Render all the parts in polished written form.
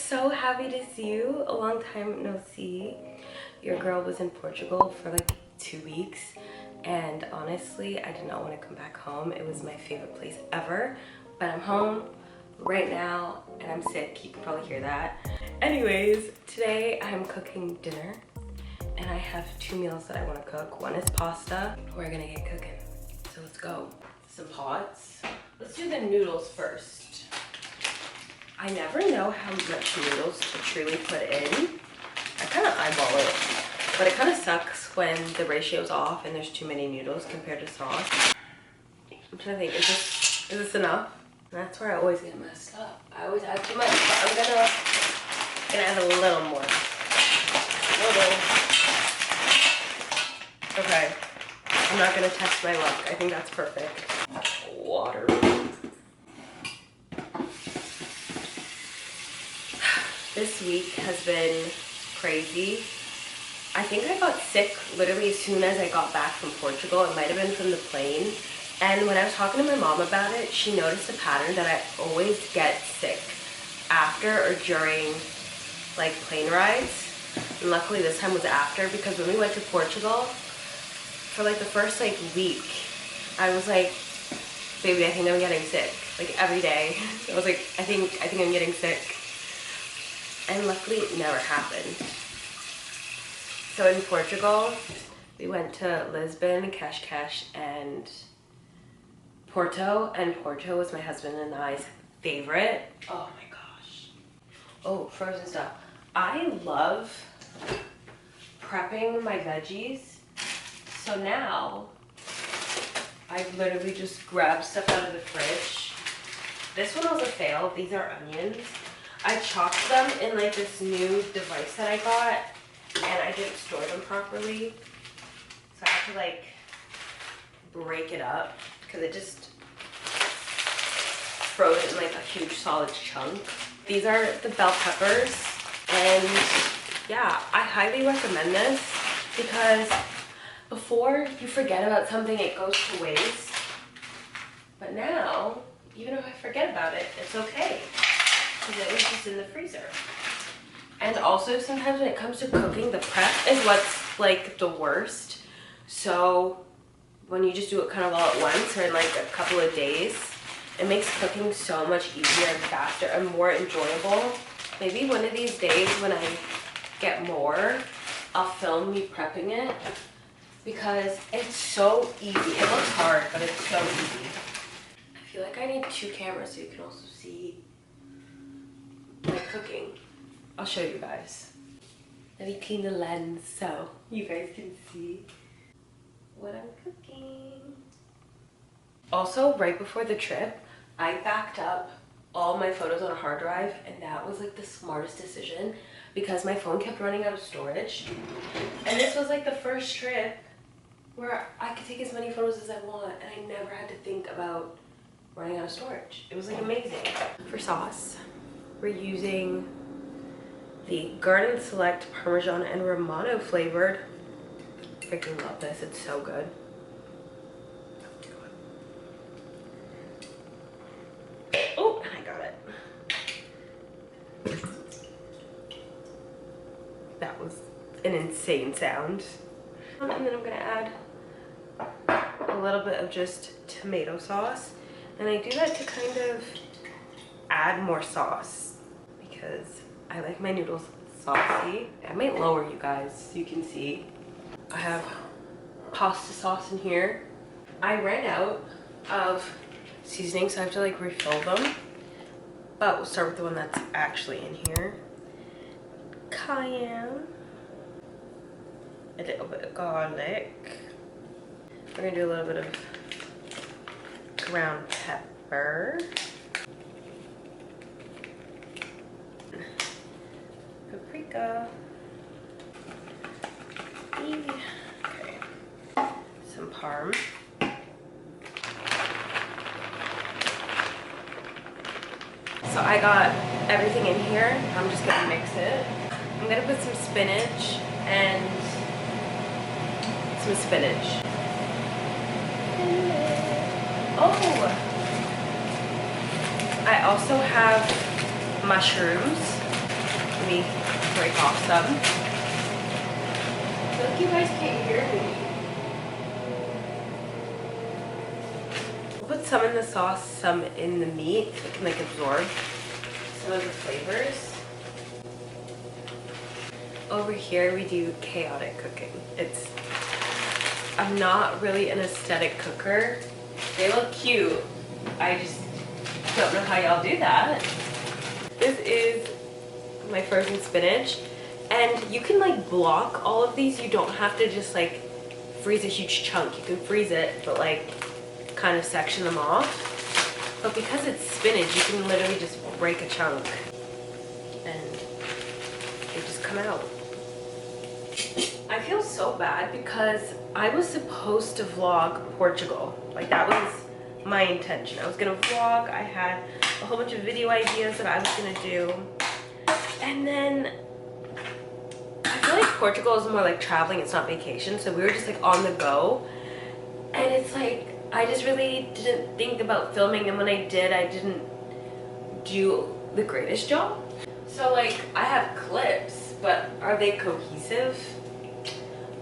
so happy to see you. A long time no see. Your girl was in Portugal for like 2 weeks, and honestly, I did not want to come back home. It was my favorite place ever, but I'm home right now and I'm sick. You can probably hear that. Anyways, today I'm cooking dinner and I have 2 meals that I want to cook. One is pasta. We're gonna get cooking. So let's go. Some pots. Let's do the noodles first. I never know how much noodles to truly put in. I kind of eyeball it, but it kind of sucks when the ratio's off and there's too many noodles compared to sauce. I'm trying to think, is this enough? That's where I always get messed up. I always add too much, but I'm gonna add a little more. Okay, I'm not gonna test my luck. I think that's perfect. Water. This week has been crazy. I think I got sick literally as soon as I got back from Portugal. It might have been from the plane. And when I was talking to my mom about it, she noticed a pattern that I always get sick after or during like plane rides. And luckily this time was after, because when we went to Portugal, for like the first like week, I was like, baby, I think I'm getting sick. Like every day. I was like, I think I'm getting sick. And luckily it never happened. So in Portugal, we went to Lisbon, Cascais, and Porto. And Porto was my husband and I's favorite. Oh my gosh. Oh, frozen stuff. I love prepping my veggies. So now, I literally just grab stuff out of the fridge. This one was a fail. These are onions. I chopped them in like this new device that I got, and I didn't store them properly. So I have to like break it up because it just froze in like a huge solid chunk. These are the bell peppers, and yeah, I highly recommend this because before you forget about something, it goes to waste. But now, even if I forget about it, it's okay. Because it was just in the freezer. And also sometimes when it comes to cooking, the prep is what's like the worst. So when you just do it kind of all at once or in like a couple of days, it makes cooking so much easier and faster and more enjoyable. Maybe one of these days when I get more, I'll film me prepping it because it's so easy. It looks hard, but it's so easy. I feel like I need 2 cameras so you can also see my cooking. I'll show you guys. Let me clean the lens so you guys can see what I'm cooking. Also, right before the trip, I backed up all my photos on a hard drive, and that was like the smartest decision because my phone kept running out of storage. And this was like the first trip where I could take as many photos as I want, and I never had to think about running out of storage. It was like amazing. For sauce, we're using the Garden Select Parmesan and Romano flavored. Freaking love this, it's so good. Oh, I got it. That was an insane sound. And then I'm gonna add a little bit of just tomato sauce. And I do that to kind of add more sauce because I like my noodles saucy. I might lower you guys so you can see. I have pasta sauce in here. I ran out of seasoning, so I have to like refill them. But we'll start with the one that's actually in here. Cayenne. A little bit of garlic. We're gonna do a little bit of ground pepper. Paprika. Okay. Some parm. So I got everything in here. I'm just gonna mix it. I'm gonna put some spinach and some spinach. Oh! I also have mushrooms. break off some. I feel like you guys can't hear me. I'll put some in the sauce, some in the meat, so it can like absorb some of the flavors. Over here we do chaotic cooking. I'm not really an aesthetic cooker. They look cute. I just don't know how y'all do that. This is my frozen spinach, and you can like block all of these. You don't have to just like freeze a huge chunk. You can freeze it, but like kind of section them off. But because it's spinach, you can literally just break a chunk and they just come out. I feel so bad because I was supposed to vlog Portugal. Like that was my intention. I was gonna vlog. I had a whole bunch of video ideas that I was gonna do. And then I feel like Portugal is more like traveling, it's not vacation. So we were just like on the go. And it's like, I just really didn't think about filming. And when I did, I didn't do the greatest job. So like I have clips, but are they cohesive?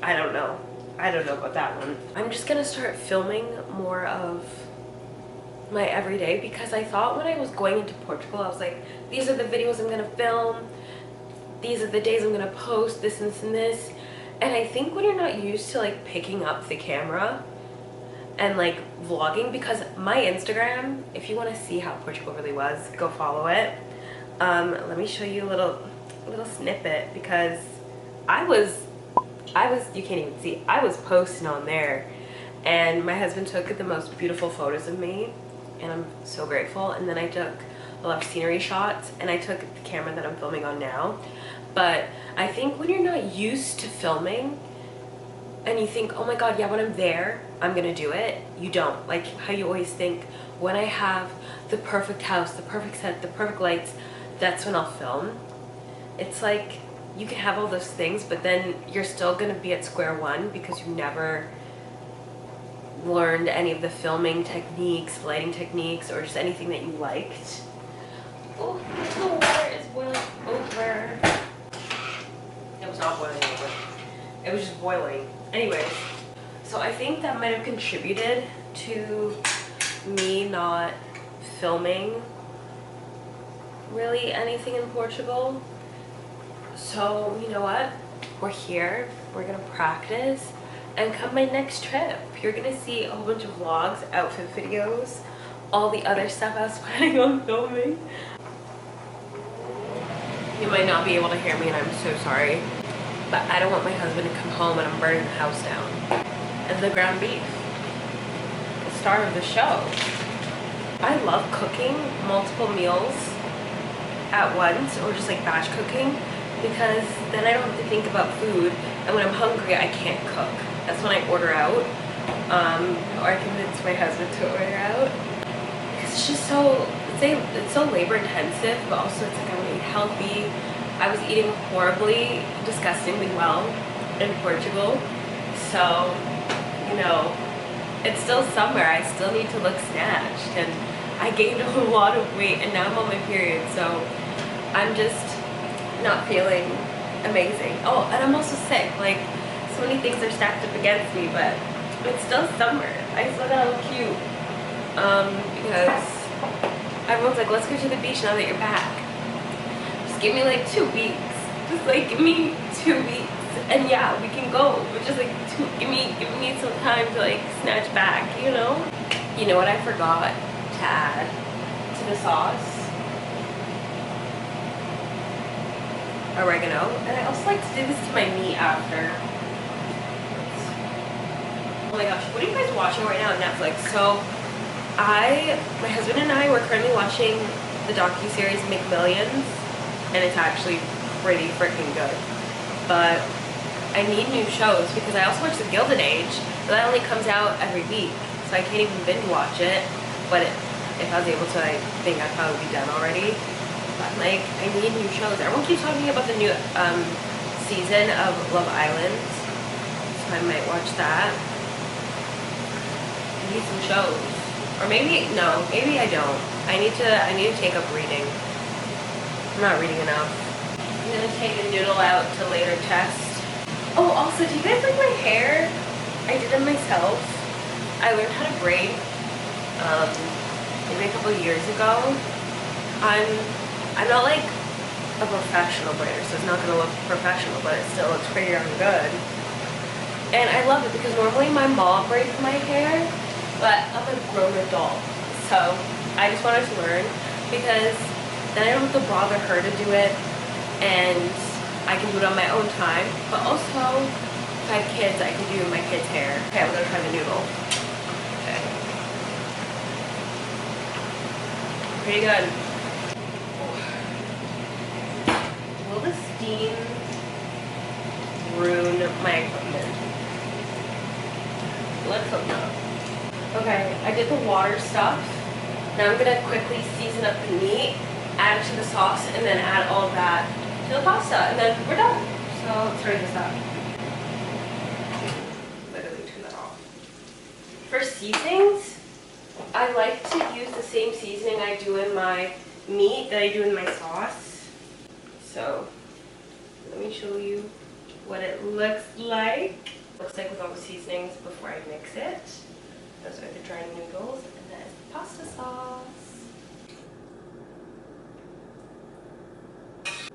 I don't know. I don't know about that one. I'm just gonna start filming more of my everyday because I thought when I was going into Portugal, I was like, these are the videos I'm gonna film. These are the days I'm gonna post this and this and this. And I think when you're not used to like picking up the camera and like vlogging, because my Instagram, if you wanna see how Portugal really was, go follow it. Let me show you a little snippet because I was, you can't even see, I was posting on there and my husband took the most beautiful photos of me and I'm so grateful. And then I took a lot of scenery shots and I took the camera that I'm filming on now. But I think when you're not used to filming and you think, oh my God, yeah, when I'm there, I'm gonna do it. You don't. Like how you always think, when I have the perfect house, the perfect set, the perfect lights, that's when I'll film. It's like, you can have all those things, but then you're still gonna be at square one because you never learned any of the filming techniques, lighting techniques, or just anything that you liked. Oh, the water is boiling over. It was not boiling over. It was just boiling. Anyways, so I think that might have contributed to me not filming really anything in Portugal. So, you know what? We're here, we're gonna practice, and come my next trip, you're gonna see a whole bunch of vlogs, outfit videos, all the other stuff I was planning on filming. You might not be able to hear me and I'm so sorry, but I don't want my husband to come home and I'm burning the house down. And the ground beef, the star of the show. I love cooking multiple meals at once, or just like batch cooking, because then I don't have to think about food, and when I'm hungry I can't cook. That's when I order out, or I convince my husband to order out. It's just so, it's so labor intensive, but also it's like I want to eat healthy. I was eating horribly, disgustingly well in Portugal, so, you know, it's still summer, I still need to look snatched, and I gained a lot of weight, and now I'm on my period, so I'm just not feeling amazing. Oh, and I'm also sick. Like, so many things are stacked up against me, but it's still summer. I still gotta look cute. Because everyone's like, let's go to the beach now that you're back. Just give me like 2 weeks. Just like give me 2 weeks, and yeah, we can go. But just like give me some time to like snatch back, you know? You know what I forgot to add to the sauce? Oregano. And I also like to do this to my meat after. Oh my gosh, what are you guys watching right now on Netflix? So my husband and I were currently watching the docu-series McMillions, and it's actually pretty freaking good. But I need new shows because I also watch The Gilded Age, but that only comes out every week, so I can't even binge watch it. But if I was able to, I think I'd probably be done already. But like, I need new shows. Everyone keeps talking about the new season of Love Island, so I might watch that. I need some shows, or maybe no, maybe I don't. I need to take up reading. I'm not reading enough. I'm gonna take a noodle out to later test. Oh, also, do you guys like my hair? I did it myself. I learned how to braid maybe a couple years ago. I'm not like a professional braider, so it's not gonna look professional, but it still looks pretty darn good. And I love it because normally my mom braids my hair, but I'm a grown adult, so I just wanted to learn because then I don't have to bother her to do it, and I can do it on my own time. But also, if I have kids, I can do my kids' hair. Okay, I'm gonna try the noodle. Okay. Pretty good. Will the steam ruin my equipment? Let's hope not. Okay, I did the water stuff. Now I'm gonna quickly season up the meat, add it to the sauce, and then add all of that to the pasta, and then we're done. So let's hurry this up. Literally turn that off. For seasonings, I like to use the same seasoning I do in my meat that I do in my sauce. So let me show you what it looks like. Looks like with all the seasonings before I mix it. Those are the dry noodles, and that is the pasta sauce.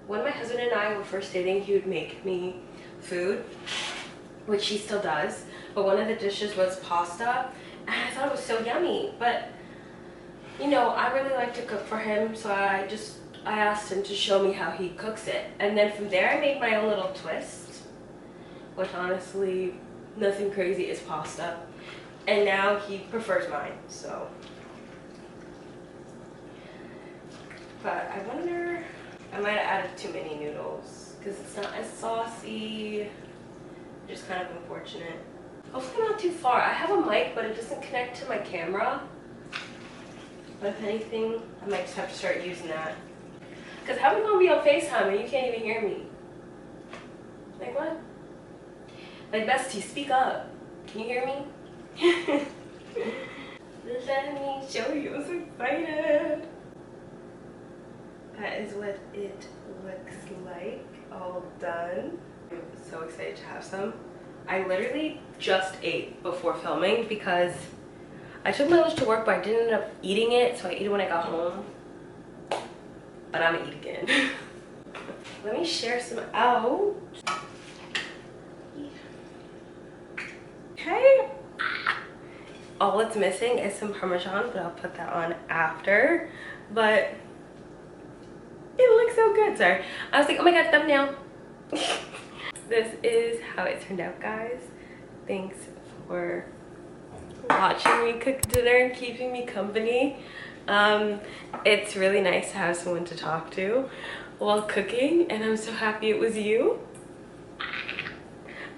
When my husband and I were first dating, he would make me food, which he still does, but one of the dishes was pasta, and I thought it was so yummy. But you know, I really like to cook for him, so I asked him to show me how he cooks it, and then from there I made my own little twist, which honestly, nothing crazy, is pasta. And now he prefers mine, so. But I wonder, I might have added too many noodles because it's not as saucy, just kind of unfortunate. Hopefully not too far. I have a mic, but it doesn't connect to my camera. But if anything, I might just have to start using that. Because how are we going to be on FaceTime and you can't even hear me? Like what? Like, bestie, speak up. Can you hear me? Let me show you. I'm so excited. That is what it looks like, all done. I'm so excited to have some. I literally just ate before filming because I took my lunch to work, but I didn't end up eating it, so I ate it when I got home. But I'm gonna eat again. Let me share some out. Okay. All it's missing is some Parmesan, but I'll put that on after. But it looks so good. Sorry. I was like, oh my god, thumbnail. This is how it turned out, guys. Thanks for watching me cook dinner and keeping me company. It's really nice to have someone to talk to while cooking, and I'm so happy it was you.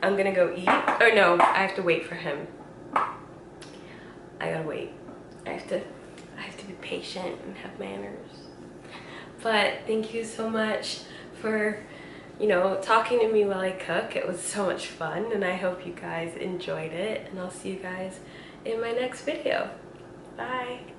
I'm gonna go eat. Or no, I have to wait for him. I gotta wait. I have to be patient and have manners. But thank you so much for, you know, talking to me while I cook. It was so much fun, and I hope you guys enjoyed it, and I'll see you guys in my next video. Bye.